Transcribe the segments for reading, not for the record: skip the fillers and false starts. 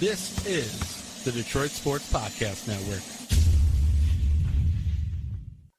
This is the Detroit Sports Podcast Network.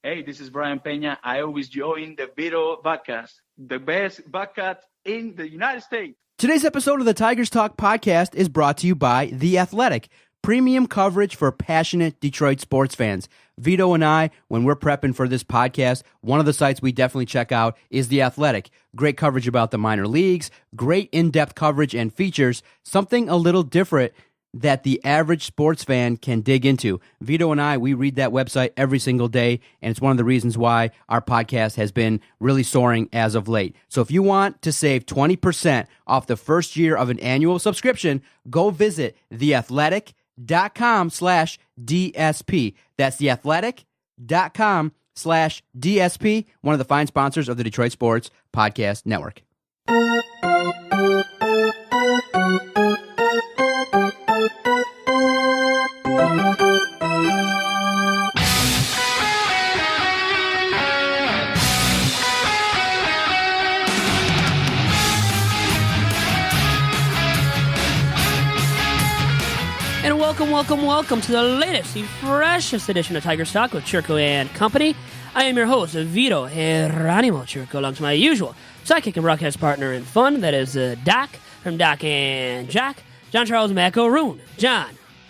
Hey, this is Brian Peña. I always join the Vito podcast, the best podcast in the United States. Today's episode of the Tigers Talk podcast is brought to you by The Athletic, premium coverage for passionate Detroit sports fans. Vito and I, when we're prepping for this podcast, one of the sites we definitely check out is The Athletic. Great coverage about the minor leagues, great in-depth coverage and features, something a little different that the average sports fan can dig into. Vito and I, we read that website every single day, and it's one of the reasons why our podcast has been really soaring as of late. So if you want to save 20% off the first year of an annual subscription, go visit theathletic.com/DSP. That's theathletic.com/DSP, one of the fine sponsors of the Detroit Sports Podcast Network. And welcome to the latest, the freshest edition of Tigers Talk with Chirco and Company. I am your host, Vito Geronimo Chirco, along to my usual sidekick and broadcast partner in fun, that is Doc, from Doc and Jack, John Charles Macaroon. John,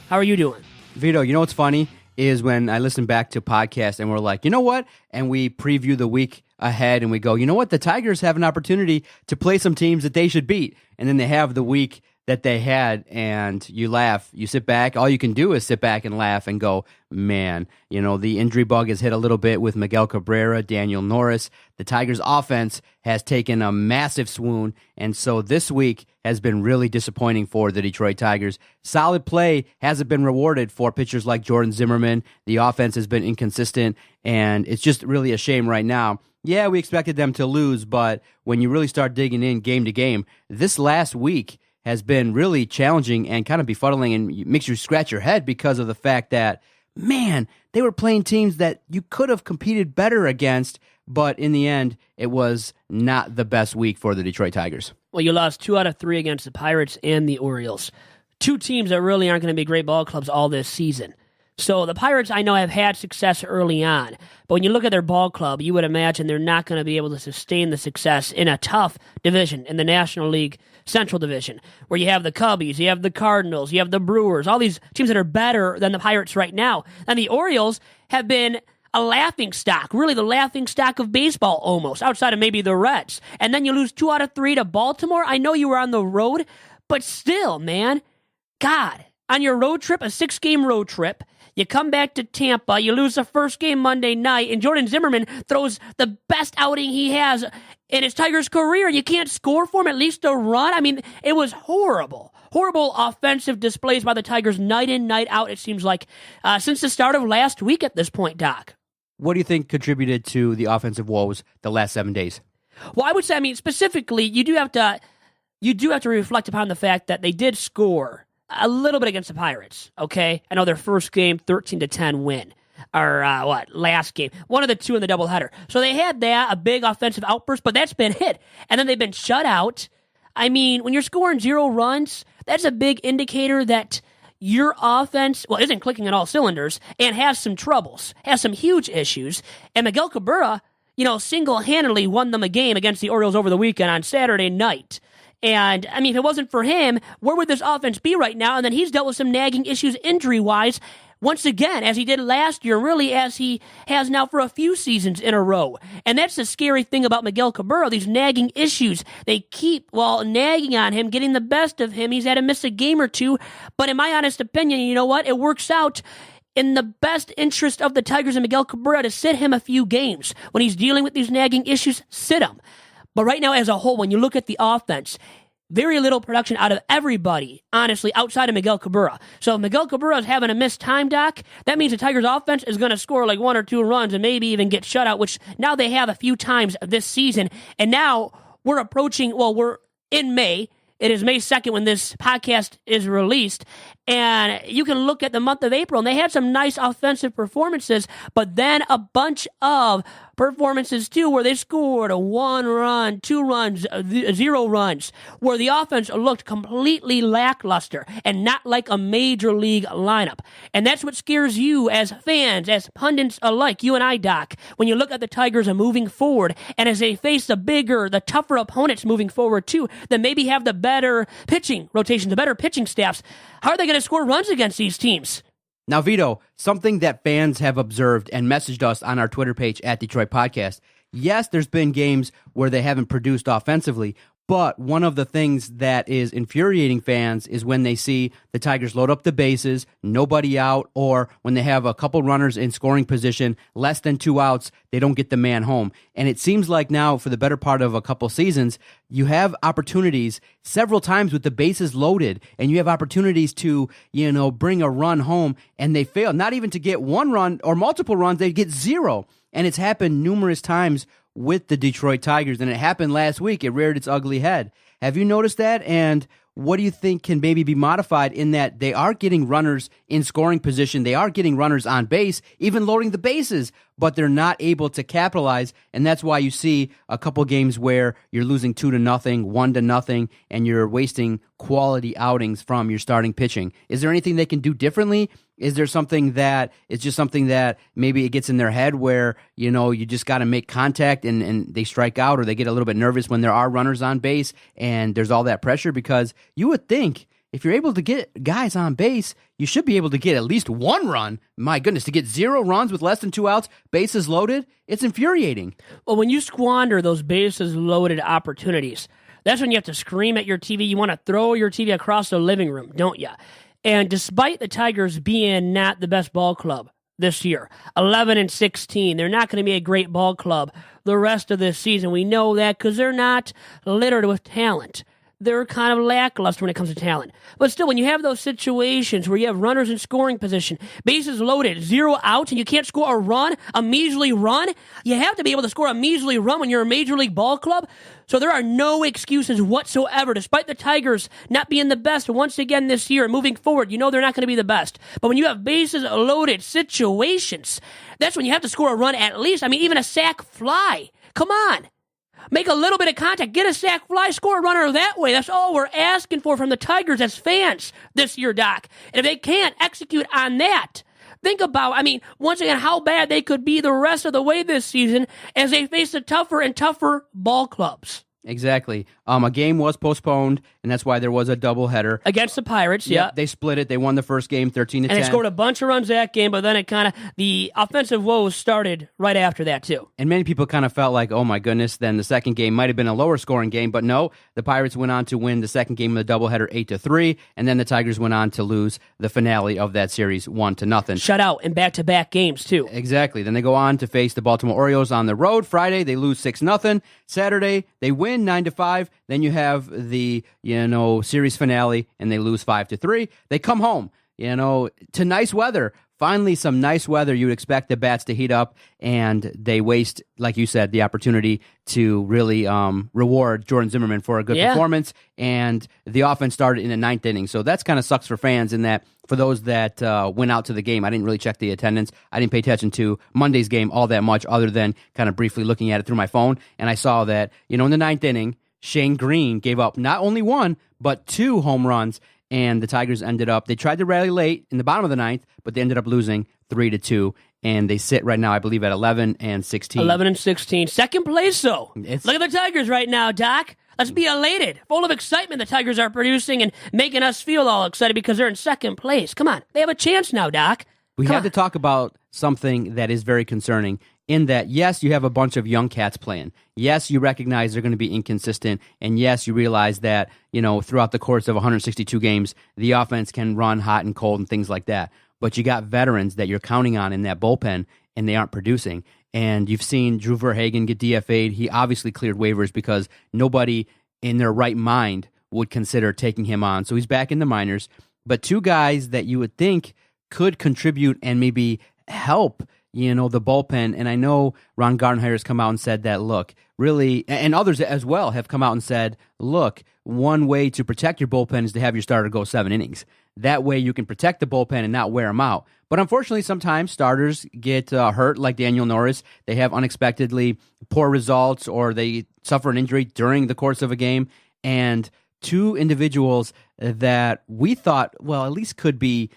how are you doing? Vito, you know what's funny is when I listen back to podcasts and we're like, you know what? And we preview the week ahead and we go, you know what? The Tigers have an opportunity to play some teams that they should beat. And then they have the week that they had, and you laugh, you sit back, all you can do is sit back and laugh and go, man, you know, the injury bug has hit a little bit with Miguel Cabrera, Daniel Norris. The Tigers' offense has taken a massive swoon, and so this week has been really disappointing for the Detroit Tigers. Solid play hasn't been rewarded for pitchers like Jordan Zimmermann. The offense has been inconsistent, and it's just really a shame right now. Yeah, we expected them to lose, but when you really start digging in game to game, this last week has been really challenging and kind of befuddling and makes you scratch your head because of the fact that, man, they were playing teams that you could have competed better against, but in the end, it was not the best week for the Detroit Tigers. Well, you lost 2 out of 3 against the Pirates and the Orioles. 2 teams that really aren't going to be great ball clubs all this season. So the Pirates, I know, have had success early on, but when you look at their ball club, you would imagine they're not going to be able to sustain the success in a tough division in the National League Central Division, where you have the Cubbies, you have the Cardinals, you have the Brewers, all these teams that are better than the Pirates right now. And the Orioles have been a laughingstock, really the laughingstock of baseball almost, outside of maybe the Reds. And then you lose 2 out of 3 to Baltimore. I know you were on the road, but still, man, God, on your road trip, a 6-game road trip, you come back to Tampa, you lose the first game Monday night, and Jordan Zimmermann throws the best outing he has in his Tigers career. You can't score for him, at least a run. I mean, it was horrible. Horrible offensive displays by the Tigers night in, night out, it seems like, since the start of last week at this point, Doc. What do you think contributed to the offensive woes the last 7 days? Well, I would say, specifically, you do have to reflect upon the fact that they did score a little bit against the Pirates, okay? I know their first game, 13-10 win. Or, last game. One of the 2 in the doubleheader. So they had that, a big offensive outburst, but that's been hit. And then they've been shut out. I mean, when you're scoring 0 runs, that's a big indicator that your offense, isn't clicking on all cylinders and has some troubles, has some huge issues. And Miguel Cabrera, single-handedly won them a game against the Orioles over the weekend on Saturday night. And, if it wasn't for him, where would this offense be right now? And then he's dealt with some nagging issues injury-wise, once again, as he did last year, really as he has now for a few seasons in a row. And that's the scary thing about Miguel Cabrera, these nagging issues. They keep, nagging on him, getting the best of him. He's had to miss a game or 2. But in my honest opinion, you know what? It works out in the best interest of the Tigers and Miguel Cabrera to sit him a few games. When he's dealing with these nagging issues, sit him. But right now, as a whole, when you look at the offense, very little production out of everybody, honestly, outside of Miguel Cabrera. So if Miguel Cabrera is having a missed time, Doc, that means the Tigers' offense is going to score like 1 or 2 runs and maybe even get shut out, which now they have a few times this season. And now we're approaching, we're in May. It is May 2nd when this podcast is released. And you can look at the month of April, and they had some nice offensive performances, but then a bunch of performances, too, where they scored a 1 run, 2 runs, 0 runs, where the offense looked completely lackluster and not like a major league lineup. And that's what scares you as fans, as pundits alike, you and I, Doc, when you look at the Tigers are moving forward, and as they face the bigger, the tougher opponents moving forward, too, that maybe have the better pitching rotations, the better pitching staffs. How are they going to score runs against these teams? Now, Vito, something that fans have observed and messaged us on our Twitter page at Detroit Podcast. Yes, there's been games where they haven't produced offensively, but one of the things that is infuriating fans is when they see the Tigers load up the bases, nobody out, or when they have a couple runners in scoring position, less than 2 outs, they don't get the man home. And it seems like now, for the better part of a couple seasons, you have opportunities several times with the bases loaded, and you have opportunities to, bring a run home, and they fail. Not even to get 1 run or multiple runs, they get 0. And it's happened numerous times with the Detroit Tigers, and it happened last week. It reared its ugly head. Have you noticed that? And what do you think can maybe be modified in that they are getting runners in scoring position, they are getting runners on base, even loading the bases, but they're not able to capitalize, and that's why you see a couple games where you're losing 2-0, 1-0, and you're wasting quality outings from your starting pitching. Is there anything they can do differently? Is there something that it's just something that maybe it gets in their head where, you just got to make contact and they strike out, or they get a little bit nervous when there are runners on base and there's all that pressure? Because you would think if you're able to get guys on base, you should be able to get at least 1 run. My goodness, to get 0 runs with less than 2 outs, bases loaded, it's infuriating. Well, when you squander those bases loaded opportunities, that's when you have to scream at your TV. You want to throw your TV across the living room, don't you? And despite the Tigers being not the best ball club this year, 11-16, they're not going to be a great ball club the rest of this season. We know that because they're not littered with talent. They're kind of lackluster when it comes to talent. But still, when you have those situations where you have runners in scoring position, bases loaded, 0 outs, and you can't score a run, a measly run, you have to be able to score a measly run when you're a major league ball club. So there are no excuses whatsoever, despite the Tigers not being the best once again this year. Moving forward, they're not going to be the best. But when you have bases loaded situations, that's when you have to score a run at least. Even a sac fly. Come on. Make a little bit of contact, get a sac fly, score a runner that way. That's all we're asking for from the Tigers as fans this year, Doc. And if they can't execute on that, think about, once again, how bad they could be the rest of the way this season as they face the tougher and tougher ball clubs. Exactly. A game was postponed, and that's why there was a doubleheader. Against the Pirates, yeah. They split it. They won the first game 13-10. And they scored a bunch of runs that game, but then the offensive woes started right after that, too. And many people kind of felt like, oh my goodness, then the second game might have been a lower scoring game, but no, the Pirates went on to win the second game of the doubleheader 8-3, and then the Tigers went on to lose the finale of that series 1-0. Shutout in back-to-back games, too. Exactly. Then they go on to face the Baltimore Orioles on the road. Friday, they lose 6-0. Saturday, they win 9-5. Then you have the, series finale, and they lose 5-3. They come home, to nice weather. Finally, some nice weather. You would expect the bats to heat up, and they waste, like you said, the opportunity to really reward Jordan Zimmermann for a good performance. And the offense started in the 9th inning. So that's kind of sucks for fans in that for those that went out to the game. I didn't really check the attendance. I didn't pay attention to Monday's game all that much other than kind of briefly looking at it through my phone. And I saw that, in the 9th inning, Shane Greene gave up not only 1, but 2 home runs. And the Tigers they tried to rally late in the bottom of the 9th, but they ended up losing 3-2. And they sit right now, I believe, at 11-16. 11-16. Second place, though. Look at the Tigers right now, Doc. Let's be elated. Full of excitement the Tigers are producing and making us feel all excited because they're in second place. Come on. They have a chance now, Doc. We have to talk about something that is very concerning in that, yes, you have a bunch of young cats playing. Yes, you recognize they're going to be inconsistent. And yes, you realize that, throughout the course of 162 games, the offense can run hot and cold and things like that. But you got veterans that you're counting on in that bullpen, and they aren't producing. And you've seen Drew Verhagen get DFA'd. He obviously cleared waivers because nobody in their right mind would consider taking him on. So he's back in the minors. But 2 guys that you would think could contribute and maybe help the bullpen. And I know Ron Gardenhire has come out and said that, look, really, and others as well have come out and said, look, one way to protect your bullpen is to have your starter go 7 innings. That way you can protect the bullpen and not wear them out. But unfortunately, sometimes starters get hurt, like Daniel Norris. They have unexpectedly poor results, or they suffer an injury during the course of a game. And two individuals that we thought, well, at least could be,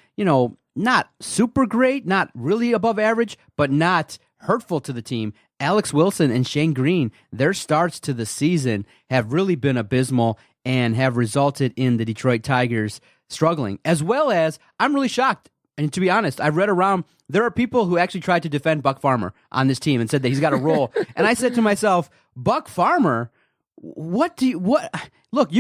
not super great, not really above average, but not hurtful to the team. Alex Wilson and Shane Greene, their starts to the season have really been abysmal and have resulted in the Detroit Tigers struggling. As well as, I'm really shocked. And to be honest, I've read around, there are people who actually tried to defend Buck Farmer on this team and said that he's got a role. And I said to myself, Buck Farmer, look, you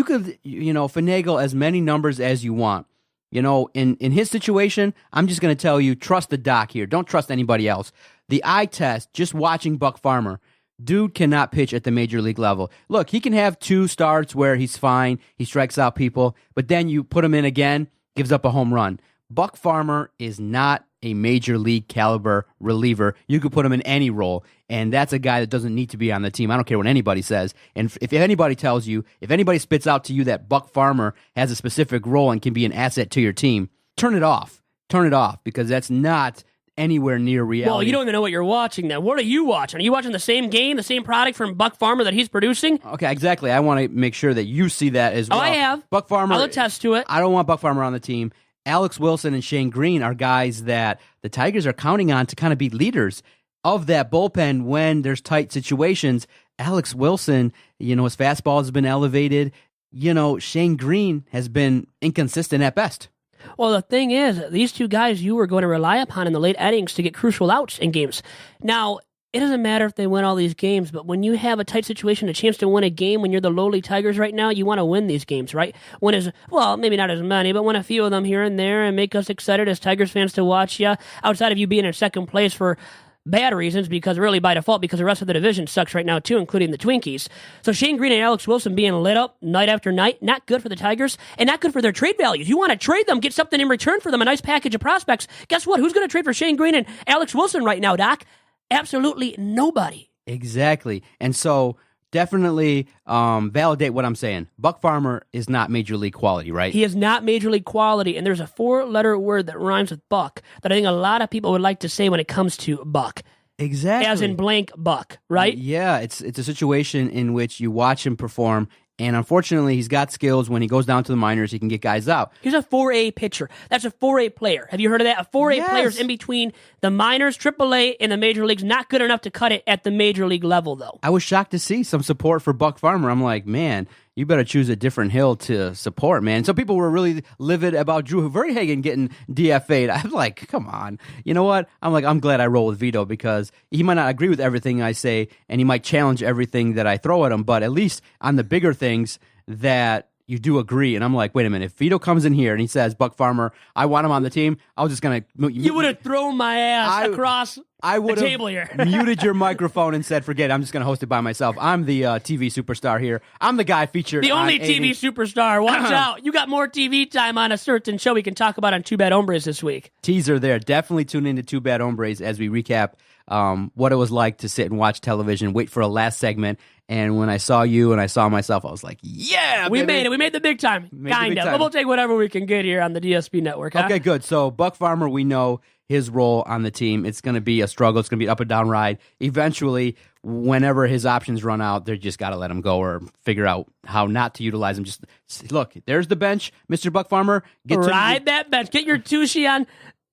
could, finagle as many numbers as you want. In his situation, I'm just going to tell you, trust the doc here. Don't trust anybody else. The eye test, just watching Buck Farmer, dude cannot pitch at the major league level. Look, he can have 2 starts where he's fine, he strikes out people, but then you put him in again, gives up a home run. Buck Farmer is not a major league caliber reliever. You could put him in any role, and that's a guy that doesn't need to be on the team. I don't care what anybody says. And if anybody tells you, if anybody spits out to you that Buck Farmer has a specific role and can be an asset to your team, turn it off. Turn it off, because that's not anywhere near reality. Well, you don't even know what you're watching then. What are you watching? Are you watching the same game, the same product from Buck Farmer that he's producing? Okay, exactly. I want to make sure that you see that as well. Oh, I have. Buck Farmer. I'll attest to it. I don't want Buck Farmer on the team. Alex Wilson and Shane Greene are guys that the Tigers are counting on to kind of be leaders of that bullpen when there's tight situations. Alex Wilson, his fastball has been elevated. Shane Greene has been inconsistent at best. Well, the thing is, these two guys you were going to rely upon in the late innings to get crucial outs in games. Now, it doesn't matter if they win all these games, but when you have a tight situation, a chance to win a game, when you're the lowly Tigers right now, you want to win these games, right? Maybe not as many, but win a few of them here and there and make us excited as Tigers fans to watch you, outside of you being in second place for bad reasons, because really by default, because the rest of the division sucks right now too, including the Twinkies. So Shane Greene and Alex Wilson being lit up night after night, not good for the Tigers, and not good for their trade values. You want to trade them, get something in return for them, a nice package of prospects. Guess what? Who's going to trade for Shane Greene and Alex Wilson right now, Doc? Absolutely nobody. Exactly. And so definitely validate what I'm saying. Buck Farmer is not major league quality, right? He is not major league quality, and there's a 4-letter word that rhymes with Buck that I think a lot of people would like to say when it comes to Buck. Exactly. As in blank Buck, right? Yeah, it's a situation in which you watch him perform, and unfortunately, he's got skills. When he goes down to the minors, he can get guys out. He's a 4A pitcher. That's a 4A player. Have you heard of that? A 4A Yes. player's in between the minors, AAA, and the major leagues. Not good enough to cut it at the major league level, though. I was shocked to see some support for Buck Farmer. I'm like, man, you better choose a different hill to support, man. Some people were really livid about Drew Verhagen getting DFA'd. I was like, come on. You know what? I'm glad I roll with Vito, because he might not agree with everything I say, and he might challenge everything that I throw at him, but at least on the bigger things that you do agree. And I'm like, wait a minute. If Vito comes in here and he says, Buck Farmer, I want him on the team, I was just going to... You would have thrown my ass across the table here. Muted your microphone and said, forget it, I'm just going to host it by myself. I'm the TV superstar here. I'm the guy featured The only on TV superstar. Watch out. You got more TV time on a certain show we can talk about on Two Bad Hombres this week. Teaser there. Definitely tune into Two Bad Hombres as we recap what it was like to sit and watch television, wait for a last segment. And when I saw you and I saw myself, I was like, yeah, we baby. made it. We made the big time. Kind of. But we'll take whatever we can get here on the DSP network. Huh? Okay, good. So Buck Farmer, we know his role on the team. It's going to be a struggle. It's going to be an up and down ride. Eventually, whenever his options run out, they just got to let him go or figure out how not to utilize him. Just look, there's the bench, Mr. Buck Farmer. Ride that bench. Get your Tushy on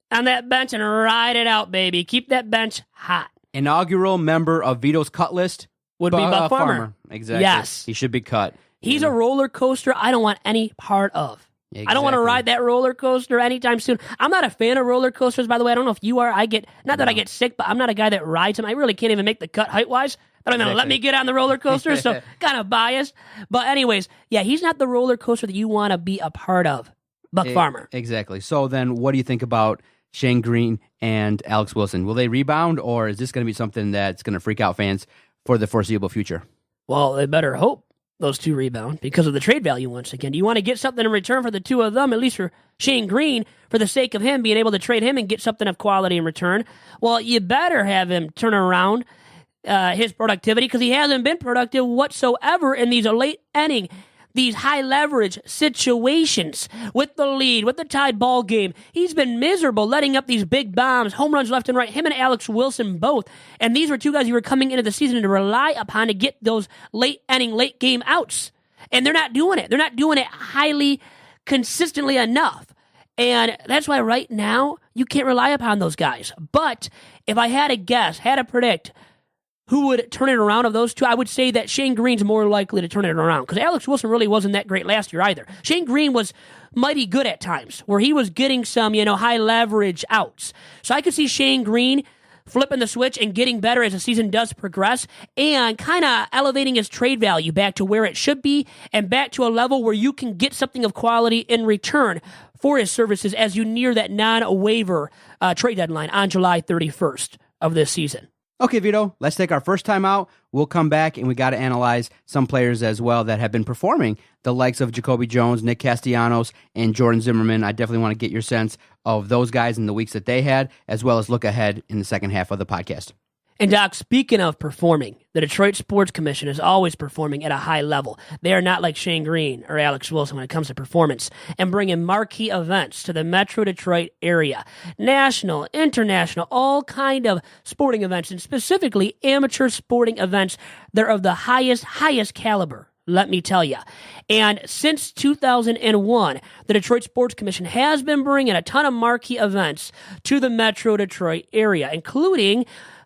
that bench and ride it out, baby. Keep that bench hot. Inaugural member of Vito's cut list would be Buck Farmer. Exactly. Yes. He should be cut. He's a roller coaster I don't want any part of. Exactly. I don't want to ride that roller coaster anytime soon. I'm not a fan of roller coasters, by the way. I don't know if you are. I get sick, but I'm not a guy that rides them. I really can't even make the cut height-wise. I don't know. Let me get on the roller coaster, so kind of biased. But anyways, yeah, he's not the roller coaster that you want to be a part of, Buck Farmer. Exactly. So then what do you think about Shane Greene and Alex Wilson? Will they rebound, or is this going to be something that's going to freak out fans for the foreseeable future? Well, they better hope those two rebound because of the trade value once again. Do you want to get something in return for the two of them, at least for Shane Greene, for the sake of him being able to trade him and get something of quality in return? Well, you better have him turn around his productivity, because he hasn't been productive whatsoever in these late inning these high leverage situations with the lead, with the tied ball game. He's been miserable letting up these big bombs, home runs left and right, him and Alex Wilson both. And these were two guys you were coming into the season to rely upon to get those late inning, late game outs. And they're not doing it. They're not doing it highly, consistently enough. And that's why right now you can't rely upon those guys. But if I had to guess, had to predict who would turn it around of those two, I would say that Shane Greene's more likely to turn it around because Alex Wilson really wasn't that great last year either. Shane Greene was mighty good at times where he was getting some, high leverage outs. So I could see Shane Greene flipping the switch and getting better as the season does progress and kind of elevating his trade value back to where it should be and back to a level where you can get something of quality in return for his services as you near that non-waiver trade deadline on July 31st of this season. Okay, Vito, let's take our first time out. We'll come back, and we got to analyze some players as well that have been performing, the likes of Jacoby Jones, Nick Castellanos, and Jordan Zimmermann. I definitely want to get your sense of those guys in the weeks that they had, as well as look ahead in the second half of the podcast. And Doc, speaking of performing, the Detroit Sports Commission is always performing at a high level. They are not like Shane Greene or Alex Wilson when it comes to performance and bringing marquee events to the Metro Detroit area. National, international, all kind of sporting events, and specifically amateur sporting events. They're of the highest caliber, let me tell you. And since 2001, the Detroit Sports Commission has been bringing a ton of marquee events to the Metro Detroit area, including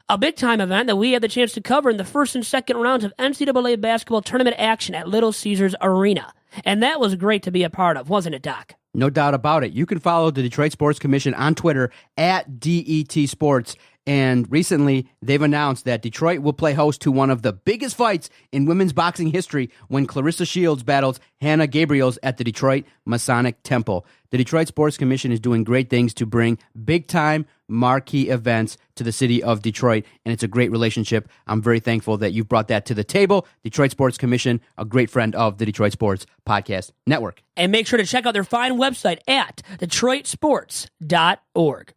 a big-time event that we had the chance to cover in the first and second rounds of NCAA basketball tournament action at Little Caesars Arena. And that was great to be a part of, wasn't it, Doc? No doubt about it. You can follow the Detroit Sports Commission on Twitter at DET Sports. And recently, they've announced that Detroit will play host to one of the biggest fights in women's boxing history when Clarissa Shields battles Hannah Gabriels at the Detroit Masonic Temple. The Detroit Sports Commission is doing great things to bring big-time marquee events to the city of Detroit, and it's a great relationship. I'm very thankful that you've brought that to the table. Detroit Sports Commission, a great friend of the Detroit Sports Podcast Network. And make sure to check out their fine website at DetroitSports.org.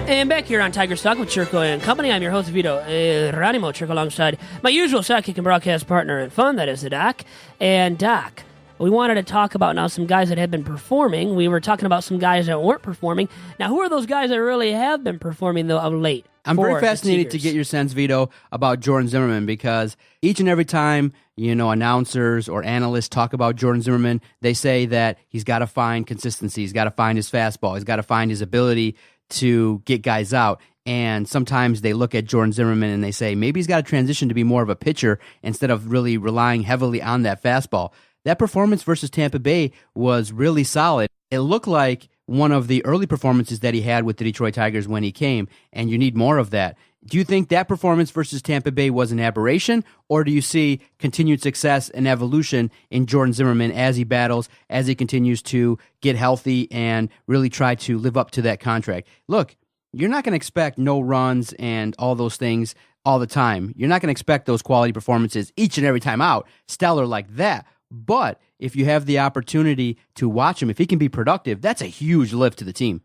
And back here on Tiger Stock with Chirco and Company, I'm your host, Vito Ranimo, Chirco alongside my usual sidekick and broadcast partner and fun, that is the Doc. And Doc, we wanted to talk about now some guys that have been performing. We were talking about some guys that weren't performing. Now, who are those guys that really have been performing, though, of late? I'm very fascinated to get your sense, Vito, about Jordan Zimmermann, because each and every time, announcers or analysts talk about Jordan Zimmermann, they say that he's got to find consistency. He's got to find his fastball. He's got to find his ability to get guys out. And sometimes they look at Jordan Zimmermann and they say, maybe he's got to transition to be more of a pitcher instead of really relying heavily on that fastball. That performance versus Tampa Bay was really solid. It looked like one of the early performances that he had with the Detroit Tigers when he came, and you need more of that. Do you think that performance versus Tampa Bay was an aberration, or do you see continued success and evolution in Jordan Zimmermann as he battles, as he continues to get healthy and really try to live up to that contract? Look, you're not going to expect no runs and all those things all the time. You're not going to expect those quality performances each and every time out, stellar like that. But if you have the opportunity to watch him, if he can be productive, that's a huge lift to the team.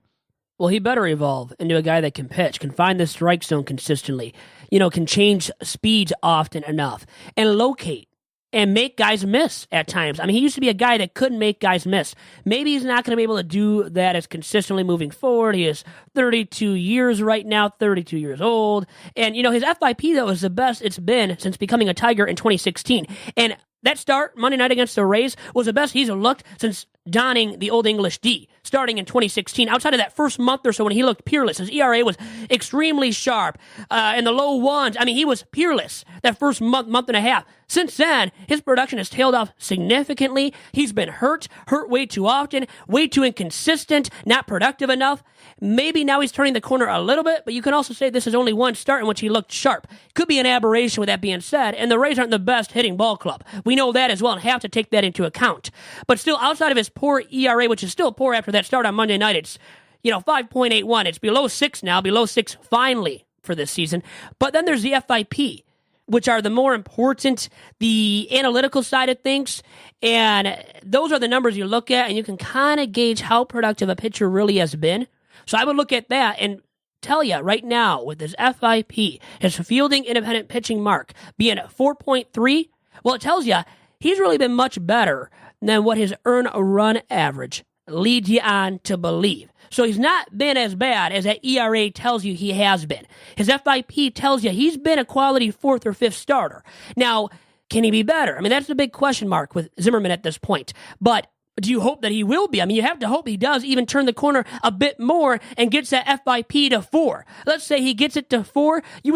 Well, he better evolve into a guy that can pitch, can find the strike zone consistently, can change speeds often enough, and locate and make guys miss at times. I mean, he used to be a guy that couldn't make guys miss. Maybe he's not going to be able to do that as consistently moving forward. He is 32 years right now, 32 years old. And, his FIP, though, is the best it's been since becoming a Tiger in 2016. And that start Monday night against the Rays was the best he's looked since donning the Old English D, starting in 2016. Outside of that first month or so when he looked peerless, his ERA was extremely sharp in the low ones. I mean, he was peerless that first month and a half. Since then, his production has tailed off significantly. He's been hurt way too often, way too inconsistent, not productive enough. Maybe now he's turning the corner a little bit, but you can also say this is only one start in which he looked sharp. Could be an aberration with that being said, and the Rays aren't the best hitting ball club. We know that as well and have to take that into account. But still, outside of his poor ERA, which is still poor after that start on Monday night, it's 5.81. It's below 6 now, below 6 finally for this season. But then there's the FIP. which are the more important, the analytical side of things. And those are the numbers you look at, and you can kind of gauge how productive a pitcher really has been. So I would look at that and tell you right now, with his FIP, his fielding independent pitching mark being at 4.3, well, it tells you he's really been much better than what his earn a run average leads you on to believe. So he's not been as bad as that ERA tells you he has been. His FIP tells you he's been a quality 4th or 5th starter. Now, can he be better? I mean, that's the big question mark with Zimmermann at this point. But do you hope that he will be? I mean, you have to hope he does even turn the corner a bit more and gets that FIP to 4. Let's say he gets it to 4. You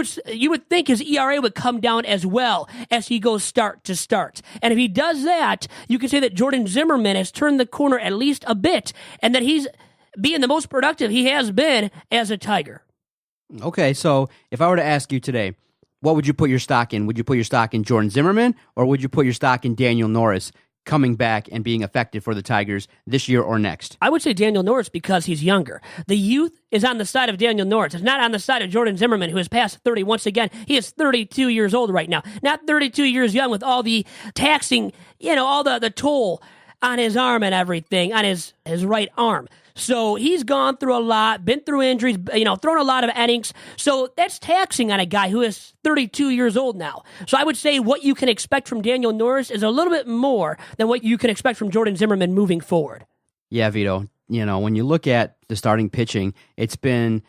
would think his ERA would come down as well as he goes start to start. And if he does that, you can say that Jordan Zimmermann has turned the corner at least a bit, and that he's being the most productive he has been as a Tiger. Okay, so if I were to ask you today, what would you put your stock in? Would you put your stock in Jordan Zimmermann, or would you put your stock in Daniel Norris coming back and being effective for the Tigers this year or next? I would say Daniel Norris because he's younger. The youth is on the side of Daniel Norris. It's not on the side of Jordan Zimmermann, who is past 30 once again. He is 32 years old right now. Not 32 years young with all the taxing, all the toll on his arm and everything, on his right arm. So he's gone through a lot, been through injuries, thrown a lot of innings. So that's taxing on a guy who is 32 years old now. So I would say what you can expect from Daniel Norris is a little bit more than what you can expect from Jordan Zimmermann moving forward. Yeah, Vito, when you look at the starting pitching, it's been,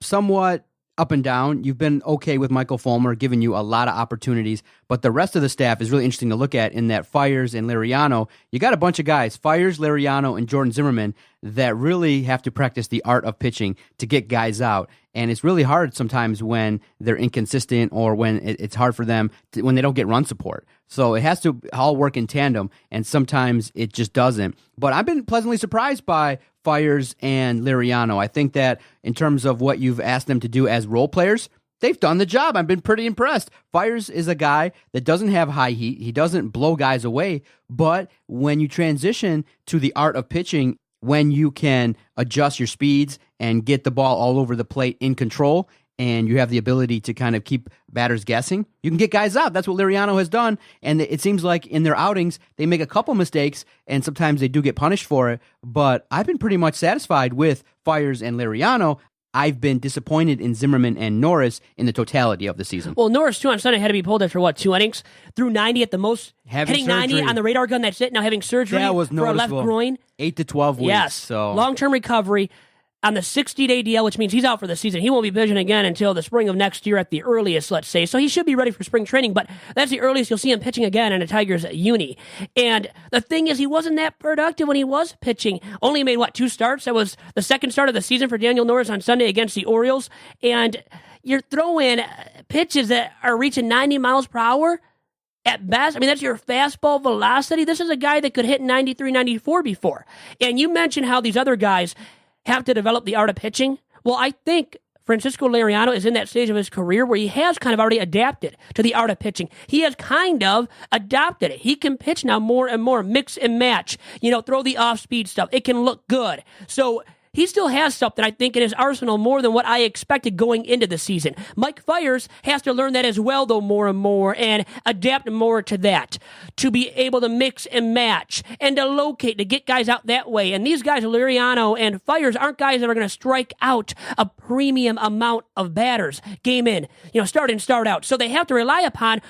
somewhat up and down. You've been okay with Michael Fulmer, giving you a lot of opportunities, but the rest of the staff is really interesting to look at in that Fiers and Liriano. You got a bunch of guys, Fiers, Liriano, and Jordan Zimmermann, that really have to practice the art of pitching to get guys out. And it's really hard sometimes when they're inconsistent or when it's hard for them when they don't get run support. So it has to all work in tandem, and sometimes it just doesn't. But I've been pleasantly surprised by Fiers and Liriano. I think that in terms of what you've asked them to do as role players, they've done the job. I've been pretty impressed. Fiers is a guy that doesn't have high heat. He doesn't blow guys away. But when you transition to the art of pitching, when you can adjust your speeds and get the ball all over the plate in control, and you have the ability to kind of keep batters guessing, you can get guys out. That's what Liriano has done, and it seems like in their outings, they make a couple mistakes, and sometimes they do get punished for it, but I've been pretty much satisfied with Fiers and Liriano. I've been disappointed in Zimmermann and Norris in the totality of the season. Well, Norris, too, on Sunday had to be pulled after, 2 innings? Threw 90 at the most, hitting surgery. 90 on the radar gun, that's it, now having surgery that was for a left groin. 8 to 12 weeks. Yes, so long-term recovery on the 60-day DL, which means he's out for the season. He won't be pitching again until the spring of next year at the earliest, let's say. So he should be ready for spring training, but that's the earliest you'll see him pitching again in a Tigers uni. And the thing is, he wasn't that productive when he was pitching. Only made, 2 starts? That was the second start of the season for Daniel Norris on Sunday against the Orioles. And you're throwing pitches that are reaching 90 miles per hour at best. I mean, that's your fastball velocity. This is a guy that could hit 93, 94 before. And you mentioned how these other guys have to develop the art of pitching. Well, I think Francisco Liriano is in that stage of his career where he has kind of already adapted to the art of pitching. He has kind of adopted it. He can pitch now more and more, mix and match, throw the off-speed stuff. It can look good. So he still has something, I think, in his arsenal more than what I expected going into the season. Mike Fiers has to learn that as well, though, more and more, and adapt more to that, to be able to mix and match, and to locate, to get guys out that way. And these guys, Liriano and Fiers, aren't guys that are going to strike out a premium amount of batters, game in, start in, start out. So they have to rely upon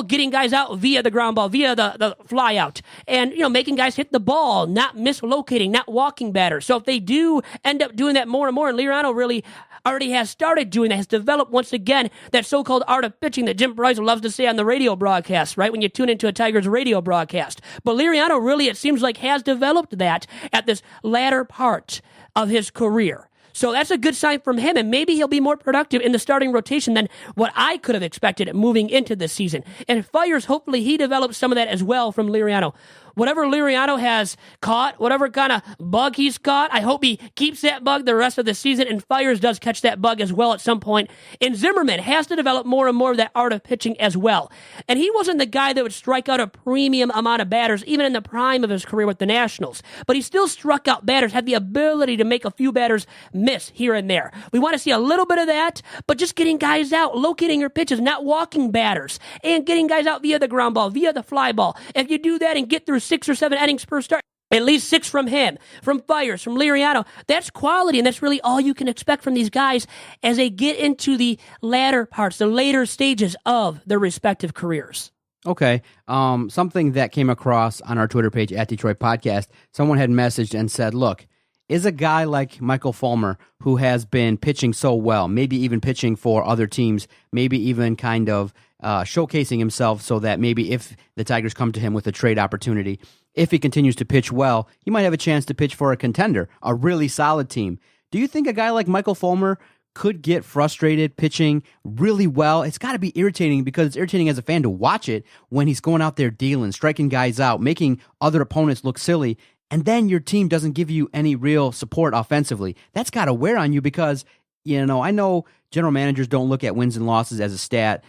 getting guys out via the ground ball, via the fly out, and, making guys hit the ball, not mislocating, not walking batters. So if they do end up doing that more and more, and Liriano really already has started doing that, has developed once again that so-called art of pitching that Jim Price loves to say on the radio broadcast, right, when you tune into a Tigers radio broadcast. But Liriano really, it seems like, has developed that at this latter part of his career. So that's a good sign from him, and maybe he'll be more productive in the starting rotation than what I could have expected moving into this season. And Fiers, hopefully he develops some of that as well from Liriano. whatever Liriano has caught, whatever kind of bug he's caught, I hope he keeps that bug the rest of the season, and Fiers does catch that bug as well at some point. And Zimmermann has to develop more and more of that art of pitching as well. And he wasn't the guy that would strike out a premium amount of batters, even in the prime of his career with the Nationals. But he still struck out batters, had the ability to make a few batters miss here and there. We want to see a little bit of that, but just getting guys out, locating your pitches, not walking batters, and getting guys out via the ground ball, via the fly ball. If you do that and get through 6 or 7 innings per start, at least 6 from him, from Fiers, from Liriano, that's quality, and that's really all you can expect from these guys as they get into the latter parts, the later stages of their respective careers. Okay. Something that came across on our Twitter page at Detroit Podcast, someone had messaged and said, look, is a guy like Michael Fulmer, who has been pitching so well, maybe even pitching for other teams, maybe even kind of showcasing himself so that maybe if the Tigers come to him with a trade opportunity, if he continues to pitch well, he might have a chance to pitch for a contender, a really solid team. Do you think a guy like Michael Fulmer could get frustrated pitching really well? It's got to be irritating, because it's irritating as a fan to watch it when he's going out there dealing, striking guys out, making other opponents look silly, and then your team doesn't give you any real support offensively. That's got to wear on you, because, I know general managers don't look at wins and losses as a stat,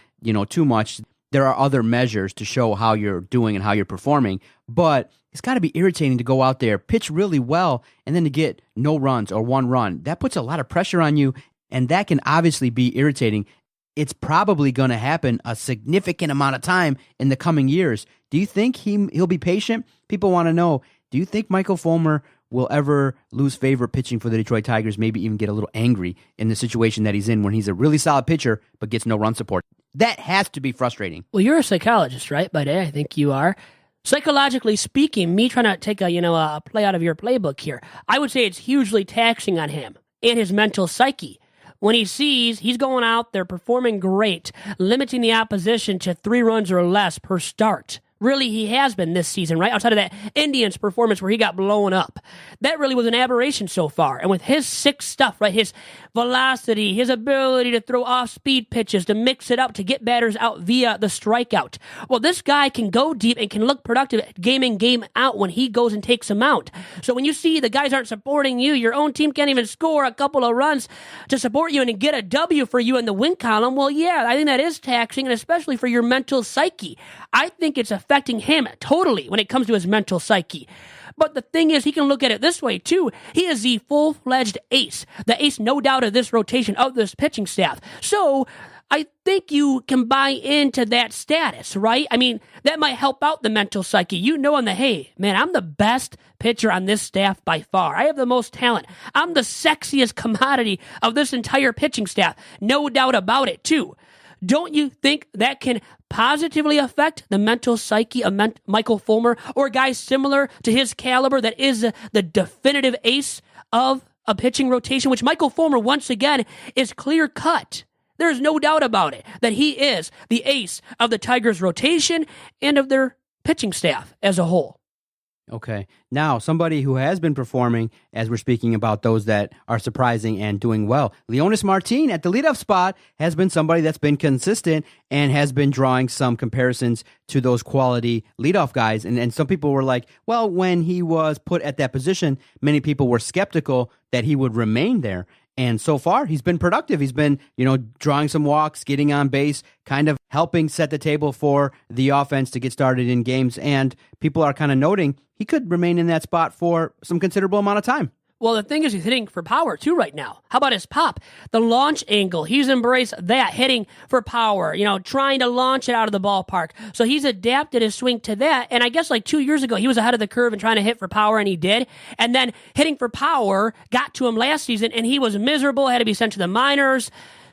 too much. There are other measures to show how you're doing and how you're performing, but it's got to be irritating to go out there, pitch really well, and then to get no runs or 1 run. That puts a lot of pressure on you, and that can obviously be irritating. It's probably going to happen a significant amount of time in the coming years. Do you think he'll be patient? People want to know, do you think Michael Fulmer will ever lose favor pitching for the Detroit Tigers, maybe even get a little angry in the situation that he's in when he's a really solid pitcher but gets no run support? That has to be frustrating. Well, you're a psychologist, right, buddy? I think you are. Psychologically speaking, me trying to take a play out of your playbook here, I would say it's hugely taxing on him and his mental psyche. When he sees he's going out there performing great, limiting the opposition to 3 runs or less per start. Really, he has been this season, right? Outside of that Indians performance where he got blown up. That really was an aberration so far. And with his sick stuff, right, his velocity, his ability to throw off-speed pitches, to mix it up, to get batters out via the strikeout. Well, this guy can go deep and can look productive game in, game out when he goes and takes them out. So when you see the guys aren't supporting you, your own team can't even score a couple of runs to support you and get a W for you in the win column, well, yeah, I think that is taxing, and especially for your mental psyche. I think it's affecting him totally when it comes to his mental psyche. But the thing is, he can look at it this way, too. He is the full-fledged ace. The ace, no doubt, of this rotation, of this pitching staff. So I think you can buy into that status, right? I mean, that might help out the mental psyche. Hey, man, I'm the best pitcher on this staff by far. I have the most talent. I'm the sexiest commodity of this entire pitching staff. No doubt about it, too. Don't you think that can positively affect the mental psyche of Michael Fulmer or guys similar to his caliber that is the definitive ace of a pitching rotation, which Michael Fulmer, once again, is clear-cut. There's no doubt about it that he is the ace of the Tigers' rotation and of their pitching staff as a whole. Okay. Now, somebody who has been performing, as we're speaking about those that are surprising and doing well, Leonys Martin at the leadoff spot has been somebody that's been consistent and has been drawing some comparisons to those quality leadoff guys. And some people were like, well, when he was put at that position, many people were skeptical that he would remain there. And so far, he's been productive. He's been, drawing some walks, getting on base, kind of helping set the table for the offense to get started in games. And people are kind of noting he could remain in that spot for some considerable amount of time. Well, the thing is, he's hitting for power, too, right now. How about his pop? The launch angle. He's embraced that, hitting for power, trying to launch it out of the ballpark. So he's adapted his swing to that. And I guess 2 years ago, he was ahead of the curve and trying to hit for power, and he did. And then hitting for power got to him last season, and he was miserable, had to be sent to the minors.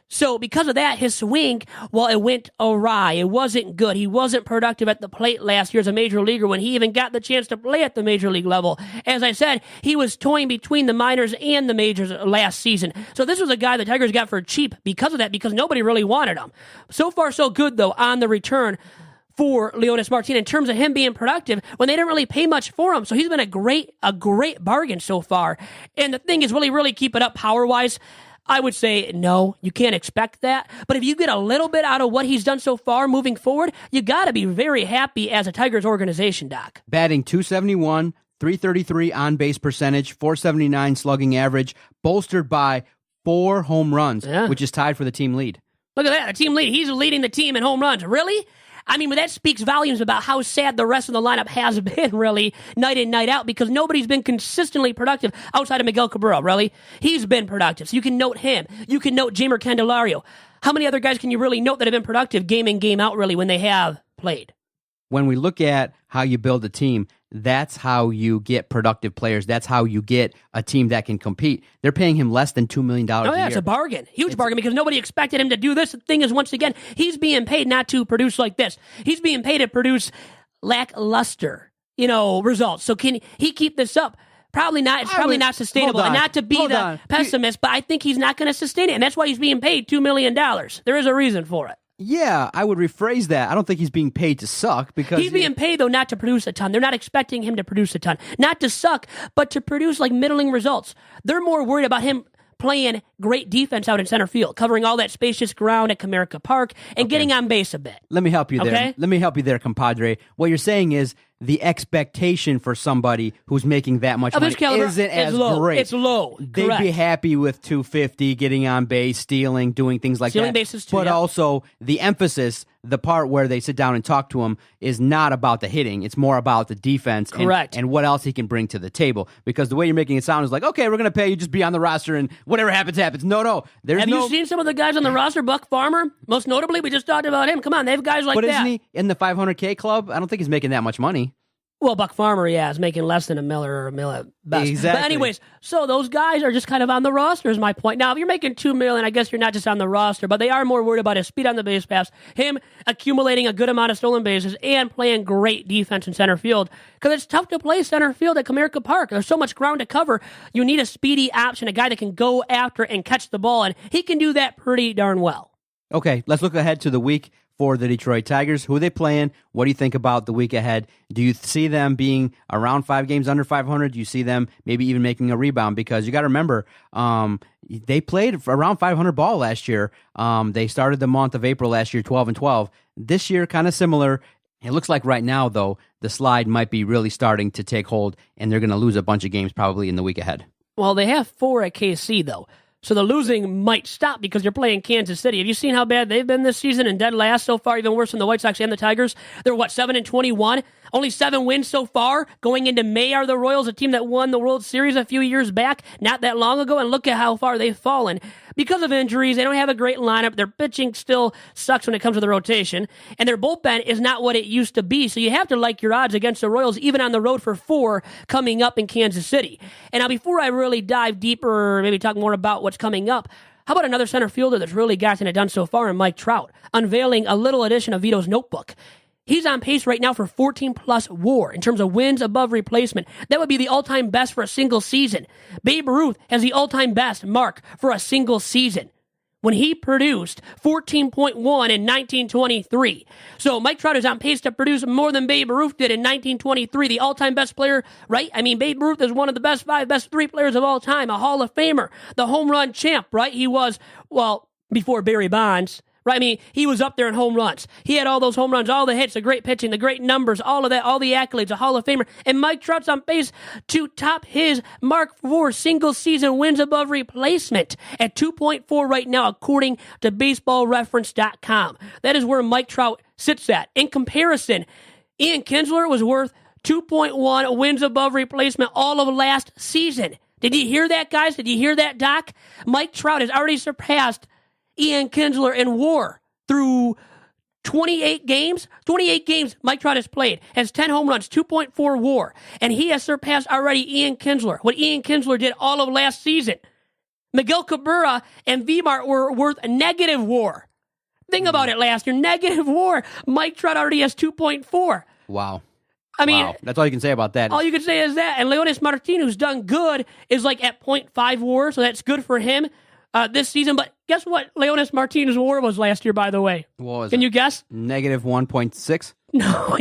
So because of that, his swing, it went awry. It wasn't good. He wasn't productive at the plate last year as a major leaguer when he even got the chance to play at the major league level. As I said, he was toying between the minors and the majors last season. So this was a guy the Tigers got for cheap because of that, because nobody really wanted him. So far, so good, though, on the return for Leonys Martin in terms of him being productive when they didn't really pay much for him. So he's been a great bargain so far. And the thing is, really keep it up power-wise. I would say no, you can't expect that. But if you get a little bit out of what he's done so far moving forward, you got to be very happy as a Tigers organization, Doc. Batting .271, .333 on-base percentage, .479 slugging average, bolstered by 4 home runs, which is tied for the team lead. Look at that, the team lead. He's leading the team in home runs. Really? I mean, that speaks volumes about how sad the rest of the lineup has been, really, night in, night out, because nobody's been consistently productive outside of Miguel Cabrera, really. He's been productive, so you can note him. You can note Jeimer Candelario. How many other guys can you really note that have been productive game in, game out, really, when they have played? When we look at how you build a team, that's how you get productive players. That's how you get a team that can compete. They're paying him less than $2 million a year. It's a bargain. Huge bargain, because nobody expected him to do this. The thing is, once again, he's being paid not to produce like this. He's being paid to produce lackluster, results. So can he keep this up? Probably not. It's probably not sustainable. And not to be the pessimist, but I think he's not going to sustain it. And that's why he's being paid $2 million. There is a reason for it. Yeah, I would rephrase that. I don't think he's being paid to suck, because he's being paid, though, not to produce a ton. They're not expecting him to produce a ton. Not to suck, but to produce like middling results. They're more worried about him playing great defense out in center field, covering all that spacious ground at Comerica Park and getting on base a bit. Let me help you there. Okay? Let me help you there, compadre. What you're saying is the expectation for somebody who's making that much money isn't as low. great. It's low. They'd Correct. be happy with $250, getting on base, stealing, doing things like Stealing that. bases too, but yeah. also the emphasis, the part where they sit down and talk to him, is not about the hitting. It's more about the defense and what else he can bring to the table. Because the way you're making it sound is like, okay, we're going to pay you, just be on the roster, and whatever happens, happens. No. Have you seen some of the guys on the roster? Buck Farmer, most notably, we just talked about him. Come on, they have guys like that. But isn't he in the 500K club? I don't think he's making that much money. Well, Buck Farmer, is making less than $1 million or $1 million at best. Exactly. But anyways, so those guys are just kind of on the roster is my point. Now, if you're making $2 million, I guess you're not just on the roster, but they are more worried about his speed on the base paths, him accumulating a good amount of stolen bases, and playing great defense in center field. Because it's tough to play center field at Comerica Park. There's so much ground to cover. You need a speedy option, a guy that can go after and catch the ball, and he can do that pretty darn well. Okay, let's look ahead to the week for the Detroit Tigers. Who are they playing? What do you think about the week ahead? Do you see them being around 5 games under 500? Do you see them maybe even making a rebound? Because you got to remember, they played around 500 ball last year. They started the month of April last year 12-12. This year, kind of similar. It looks like right now, though, the slide might be really starting to take hold, and they're going to lose a bunch of games probably in the week ahead. Well, they have 4 at KC, though. So the losing might stop because you're playing Kansas City. Have you seen how bad they've been this season and dead last so far, even worse than the White Sox and the Tigers? They're, 7-21? Only 7 wins so far. Going into May are the Royals, a team that won the World Series a few years back, not that long ago, and look at how far they've fallen. Because of injuries, they don't have a great lineup. Their pitching still sucks when it comes to the rotation, and their bullpen is not what it used to be, so you have to like your odds against the Royals, even on the road for 4 coming up in Kansas City. And now, before I really dive deeper, maybe talk more about what's coming up, how about another center fielder that's really gotten it done so far in Mike Trout, unveiling a little edition of Vito's notebook. He's on pace right now for 14-plus WAR in terms of wins above replacement. That would be the all-time best for a single season. Babe Ruth has the all-time best mark for a single season when he produced 14.1 in 1923. So Mike Trout is on pace to produce more than Babe Ruth did in 1923, the all-time best player, right? I mean, Babe Ruth is one of the best 5, best 3 players of all time, a Hall of Famer, the home run champ, right? He was, before Barry Bonds, right? I mean, he was up there in home runs. He had all those home runs, all the hits, the great pitching, the great numbers, all of that, all the accolades, a Hall of Famer. And Mike Trout's on pace to top his mark for single-season wins above replacement at 2.4 right now, according to BaseballReference.com. That is where Mike Trout sits at. In comparison, Ian Kinsler was worth 2.1 wins above replacement all of last season. Did you hear that, guys? Did you hear that, Doc? Mike Trout has already surpassed Ian Kinsler in WAR through 28 games. 28 games Mike Trout has played, has 10 home runs, 2.4 WAR, and he has surpassed already Ian Kinsler, what Ian Kinsler did all of last season. Miguel Cabrera and Vmart were worth negative WAR. Think about it last year, negative WAR. Mike Trout already has 2.4. Wow. I mean, that's all you can say about that. All you can say is that. And Leonis Martin, who's done good, is like at 0.5 WAR, so that's good for him this season. But guess what Leonis Martin's WAR was last year, by the way? What was Can it? you guess? Negative 1.6? No,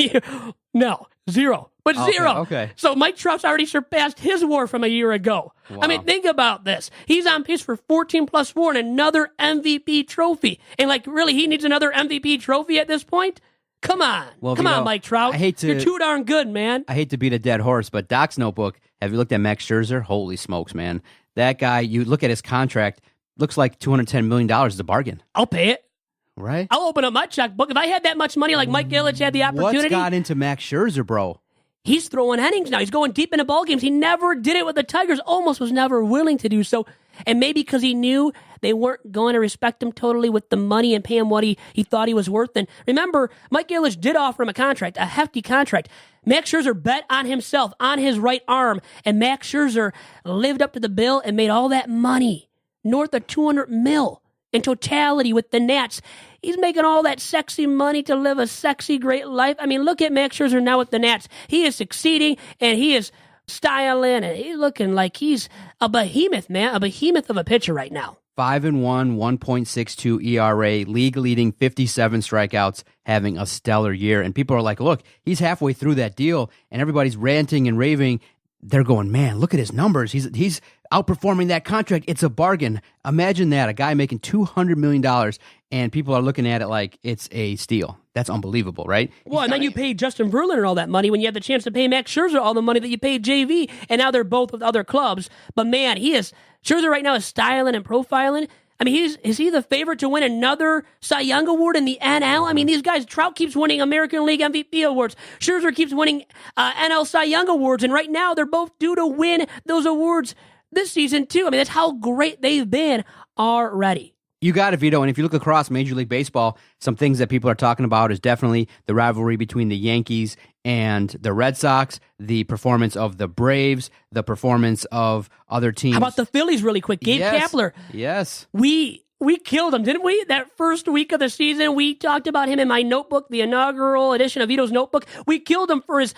0.0. but zero. Okay. So Mike Trout's already surpassed his WAR from a year ago. Wow. I mean, think about this. He's on pace for 14 plus WAR and another MVP trophy. And really, he needs another MVP trophy at this point? Come on. Well, Come Vito, on, Mike Trout. You're too darn good, man. I hate to beat a dead horse, but Doc's notebook, have you looked at Max Scherzer? Holy smokes, man. That guy, you look at his contract, looks like $210 million is a bargain. I'll pay it. Right? I'll open up my checkbook. If I had that much money like Mike Ilitch had the opportunity. What's got into Max Scherzer, bro? He's throwing innings now. He's going deep into ball games. He never did it with the Tigers, almost was never willing to do so. And maybe because he knew they weren't going to respect him totally with the money and pay him what he thought he was worth. And remember, Mike Ilitch did offer him a contract, a hefty contract. Max Scherzer bet on himself, on his right arm, and Max Scherzer lived up to the bill and made all that money, north of $200 million in totality with the Nats. He's making all that sexy money to live a sexy, great life. I mean, look at Max Scherzer now with the Nats. He is succeeding, and he is styling, and he's looking like he's a behemoth, man, a behemoth of a pitcher right now. 5-1, 1.62 ERA, league-leading 57 strikeouts, having a stellar year. And people are like, look, he's halfway through that deal, and everybody's ranting and raving. They're going, man, look at his numbers. He's outperforming that contract. It's a bargain. Imagine that, a guy making $200 million, and people are looking at it like it's a steal. That's unbelievable, right? Well, and then you paid Justin Verlander all that money when you had the chance to pay Max Scherzer all the money that you paid JV, and now they're both with other clubs. But man, Scherzer right now is styling and profiling. I mean, is he the favorite to win another Cy Young Award in the NL? I mean, these guys, Trout keeps winning American League MVP awards. Scherzer keeps winning NL Cy Young Awards, and right now they're both due to win those awards this season too. I mean, that's how great they've been already. You got it, Vito. And if you look across Major League Baseball, some things that people are talking about is definitely the rivalry between the Yankees and the Red Sox, the performance of the Braves, the performance of other teams. How about the Phillies really quick? Gabe Kapler. Yes. We killed him, didn't we? That first week of the season, we talked about him in my notebook, the inaugural edition of Vito's Notebook. We killed him for his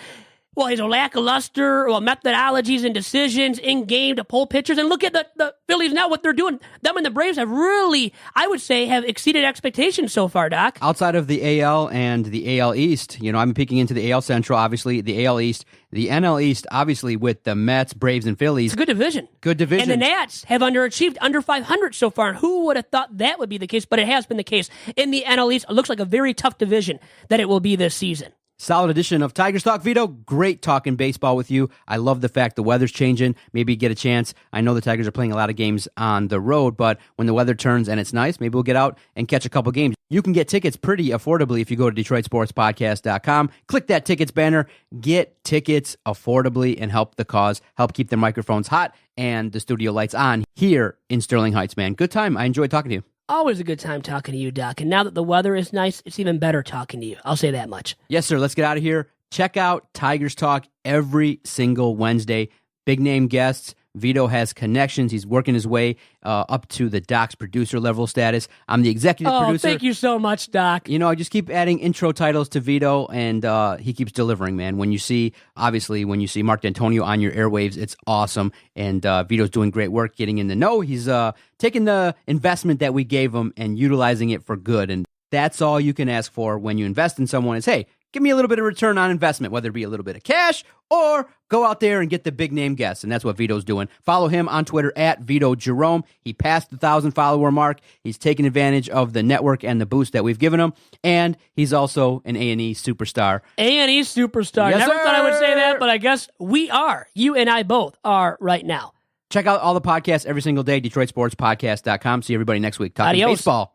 lackluster methodologies and decisions in game to pull pitchers. And look at the Phillies now, what they're doing. Them and the Braves have really, I would say, have exceeded expectations so far, Doc. Outside of the AL and the AL East, I'm peeking into the AL Central, obviously, the AL East, the NL East, obviously, with the Mets, Braves, and Phillies. It's a good division. Good division. And the Nats have underachieved, under 500 so far. And who would have thought that would be the case? But it has been the case. In the NL East, it looks like a very tough division that it will be this season. Solid edition of Tigers Talk. Vito, great talking baseball with you. I love the fact the weather's changing. Maybe get a chance. I know the Tigers are playing a lot of games on the road, but when the weather turns and it's nice, maybe we'll get out and catch a couple games. You can get tickets pretty affordably if you go to DetroitSportsPodcast.com. Click that tickets banner. Get tickets affordably and help the cause. Help keep the microphones hot and the studio lights on here in Sterling Heights, man. Good time. I enjoyed talking to you. Always a good time talking to you, Doc. And now that the weather is nice, it's even better talking to you. I'll say that much. Yes, sir. Let's get out of here. Check out Tigers Talk every single Wednesday. Big name guests. Vito has connections. He's working his way up to the Doc's producer level status. I'm the executive producer. Oh, thank you so much, Doc. I just keep adding intro titles to Vito, and he keeps delivering, man. When you see Mark D'Antonio on your airwaves, it's awesome. And Vito's doing great work getting in the know. He's taking the investment that we gave him and utilizing it for good. And that's all you can ask for when you invest in someone is, hey, give me a little bit of return on investment, whether it be a little bit of cash or go out there and get the big name guests. And that's what Vito's doing. Follow him on Twitter at Vito Jerome. He passed the 1,000 follower mark. He's taking advantage of the network and the boost that we've given him. And he's also an A&E superstar. A&E superstar. Yes, Never sir. thought I would say that, but I guess we are. You and I both are right now. Check out all the podcasts every single day, DetroitSportsPodcast.com. See everybody next week. Talking Adios. baseball.